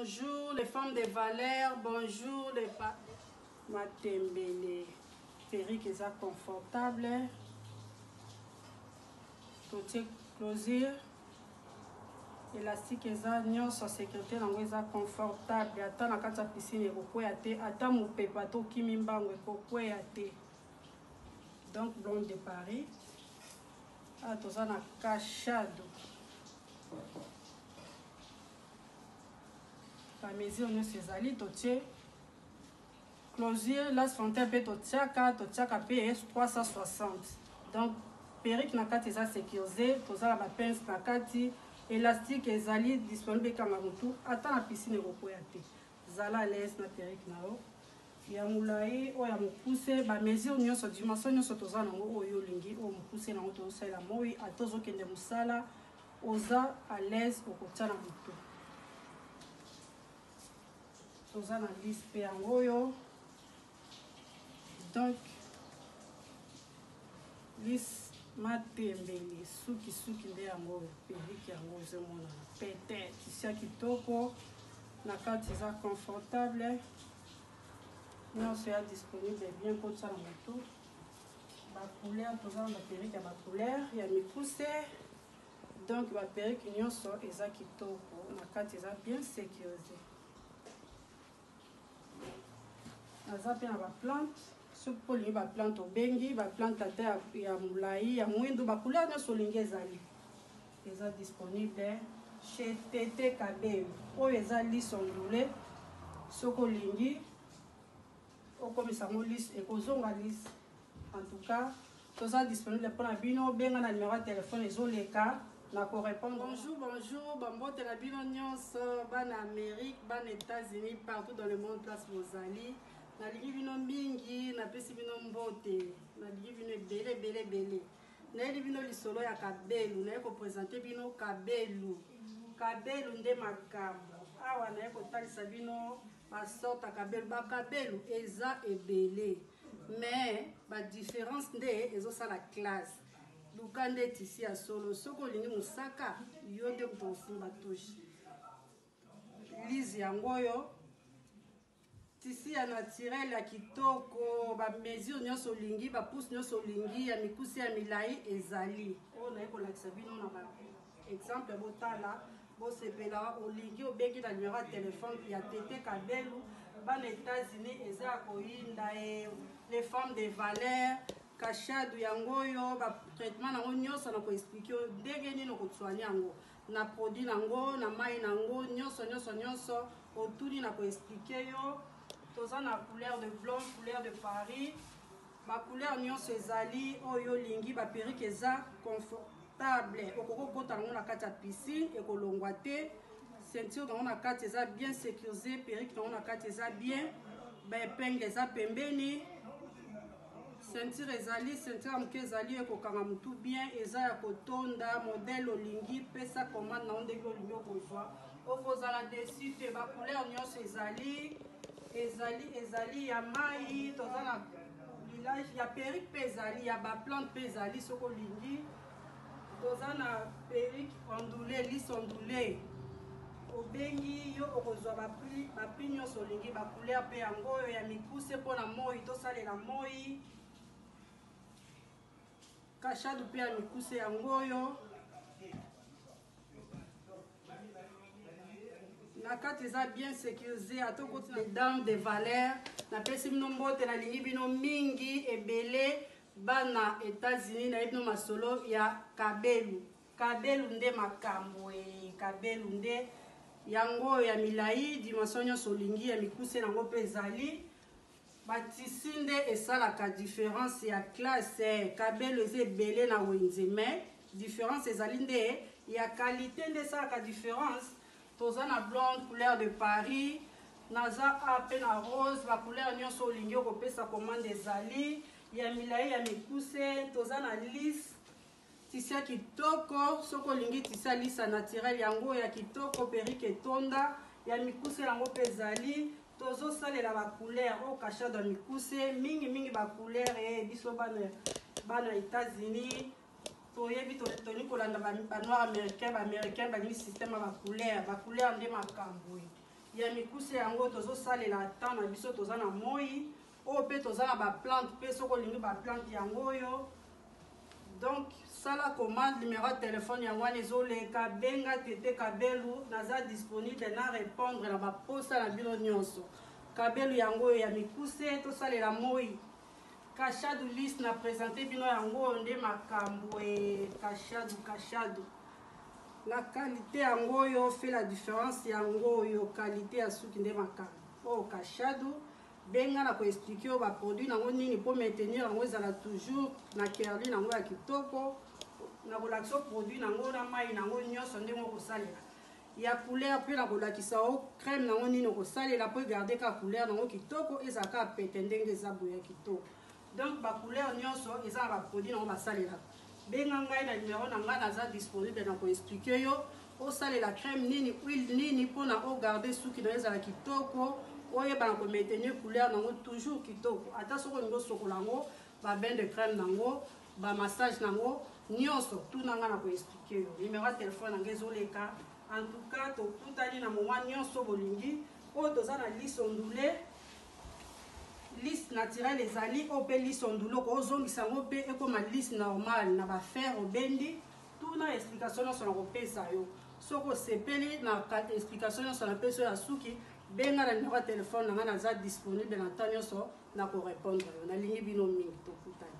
Bonjour les femmes de valeur, bonjour les matembele. Perruque est confortable. Côté closure. Élastique est nyonso sécurité nango est confortable. Ata na kati ya piscine ekokwea te, ata mopepa to kimi mbango ekokwea te. Donc blonde de Paris. Ah, toza na cachado. La mesure ne s'ezali totie closure las fontaine pe totiaka pe 360. Donc perruque na kati eza sécurisé, tozala ba pince na kati, élastique ezali disponible kanga mutu ata na piscine ekokwea te. Zala à l'aise na perruque na yo. Ya mulai o ya mokuse ba mesure nyonso dimension nyonso tozala nango oyo olingi o mokuse nango tozosala moi ata ozokende mosala oza à l'aise okotia na mutu. Toza na liste pe yango yo. Donc liste matembele suki nde yango perruque yango ozomona pete tisia kitoko na kati eza confortable nyonso ya disponible bien kotia na motu. Bacouleur toza na baperruque ya bacouleur ya mikuse. Donc baperruque nyonso eza kitoko na kati eza bien sécurisé. Naza pe na baplante soki mpo olingi baplante obengi baplante ata ya molai ya mwindu bacouleur nyonso olingi ezali eza disponible chez Tete Kabelo oyo eza lisse ondulé. Soki olingi okomisa yango lisse ekozonga lisse. En tout cas toza disponible mpona bino, benga na numéro ya telefone ezoleka na korépondre. Bonjour bambote na bino nyonso bana Amérique bana États-Unis partout dans le monde place bozali. Nalingi bino mingi napesi bino mbote nalingi bino ebele nayeli bino lisolo ya Kabelu naye kopresente bino Kabelu nde makambo awa naye kotalisa bino basorta Kabelu. Bakabelu eza ebele mais badifférence nde ezosala classe luka nde tisi ya solo. Soki olingi mosaka yo nde kotokosimba touche lise yango oyo tisi ya naturel ya kitoko ba mesure nyonso olingi ba pouce nyonso olingi ya mikuse ya milai ezali oyo naye kolakisa bino na ba exemple botala bosepela olingi obengi na numéro ya telefone ya Tete Kabelu bana États-Unis eza ya koyinda les femmes de valeur cachado yango oyo ba traitement nango nyonso na koexplike ndenge nini okotswani yango na produit nango na mai nango nyonso otuni na koexplike yo. Toza na couleur de blonde, couleur de Paris. Ma couleur nyonso ezali oyo lingi ba perruque eza confortable. Okoko kota nango na kati ya piscine ekolongwa te. Ceinture nango na kati eza bien sécurisé, perruque nango na kati eza bien. Ba épingle eza pembeni. Ceinture ezali, ceinture moke ezali ekokanga mutu bien, eza ya kotonda modèle olingi pesa commande nango ndenge olingi okozwa. Okozala dessus te ba couleur nyonso ezali ya mai, toza na village ya perruque pe ezali ya ba plante pe ezali soko lingi. Toza na perruque ondulé, lisse ondulé. Obengi yo okozwa ba prix nyonso lingi ba couleur pe yango oyo ya mikuse pona moi to salela moi. Cachado pe ya mikuse yango oyo. Na kati eza bien sécurisé atoko les dames de valeur na pesi bino mbote na lingi bino mingi ebele bana États-Unis na bino masolo ya Kabelu nde makambo Kabelu nde yango ya milai dimension nyonso lingi ya mikuse nango pe ezali batisi nde esalaka différence ya classe. Kabelu eza ebele na wenze mais différence ezali nde ya qualité nde esalaka différence. Toza na blonde couleur de Paris naza ape na rose ba couleur nyonso olingi okopesa commande ezali ya milai ya mikuse. Toza na lisse tisi ya kitoko soki olingi tisi ya lisse naturel yango ya kitoko perruque etonda ya mikuse yango pe ezali. Tozosalela ba couleur o cachado ya mikuse mingi ba couleur biso bana États-Unis toyebi toni kolanda ba noir américain balingi système ya ba couleur nde makambo ya mikuse yango tozosalela temps na biso toza na moi oyo mpe toza na baplante mpe soki olingi baplante yango oyo. Donc sala commande, numéro de téléphone yango wana ezoleka, benga Tete Kabelu, naza disponible na répondre na baposa na bino nyonso. Kabelu yango oyo ya mikuse tosalela moi. Kachadu liste na présenter bino yango nde makambo kachadu. La qualité yango oyo fait la différence yango oyo qualité ya suki nde makambo. Oh kachadu benga na ko expliquer ba produit nango nini pour maintenir yango ezala toujours na kerli nango ya kitoko na kolakisa produit nango na mai nango nyonso ndenge kosalela. Ya couleur pe na kolakisa o crème nango nini kosalela pour garder ka couleur nango kitoko ezaka pete ndenge eza boya kitoko. Donc ba couleur nyonso eza ba produit nango basalela. Benga ngai na numéro na nga naza disponible na ko expliquer yo osalela crème nini huile nini pour na o garder suki na ezala kitoko. Oye ba ko maintenir couleur nango toujours kitoko. Ata soko ngo sokola ngo ba bain de crème nango, ba massage nango, nyonso tout nanga na ko expliquer yo. Numéro de téléphone nanga ezoleka. En tout cas, to tutali na moment nyonso bolingi, o toza na liste ondulée. Liste naturelle ezali o pe liste ondulée ko ozongisa ngo pe ekoma liste normale na ba fer obendi. Tout na explication na sona ko pesa yo. Soko sepeli na explication na sona pesa ya suki. Benga na numéro de téléphone nanga naza disponible na temps nyonso na ko répondre. Na lingi bino mingi to kutali.